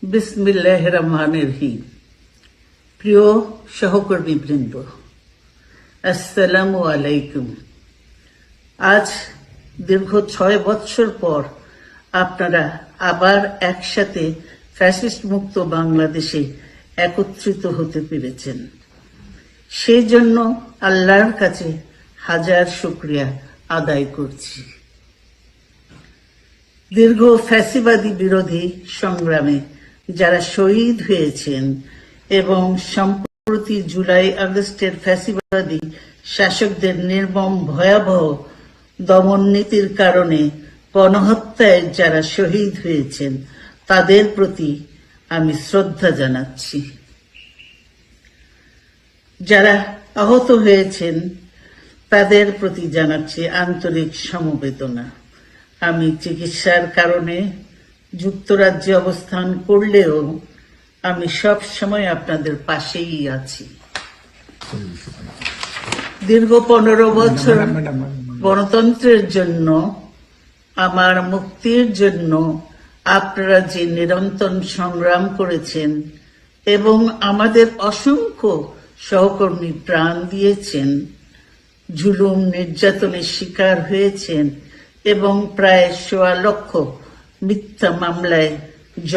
বিসমিল্লাহির রহমানির রহিম। প্রিয় সহকর্মীবৃন্দ, আসসালামু আলাইকুম। আজ দীর্ঘ 6 বৎসর পর আপনারা আবার একসাথে ফ্যাসিস্ট মুক্ত বাংলাদেশে একত্রিত হতে পেরেছেন। সেই জন্য আল্লাহর কাছে হাজার শুকরিয়া আদায় করছি। দীর্ঘ ফ্যাসিবাদী বিরোধী সংগ্রামে যারা শহীদ হয়েছেন এবং সম্প্রতি জুলাই আগস্টের ফ্যাসিবাদী শাসকদের নির্মম ভয়াবহ দমন নীতির কারণে গণহত্যায় যারা শহীদ হয়েছেন তাদের প্রতি আমি শ্রদ্ধা জানাচ্ছি। যারা আহত হয়েছেন তাদের প্রতি জানাচ্ছি আন্তরিক সমবেদনা। আমি চিকিৎসার কারণে যুক্তরাজ্যে অবস্থান করলেও আমি সব সময় আপনাদের পাশেই আছি। দীর্ঘ 15 বছর গণতন্ত্রের জন্য, আমার মুক্তির জন্য আপনারা যে নিরন্তর সংগ্রাম করেছেন এবং আমাদের অসংখ্য সহকর্মী প্রাণ দিয়েছেন, জুলুম নির্যাতনের শিকার হয়েছেন এবং প্রায় 1.25 লক্ষ মিথ্যা মামলায় জড়িত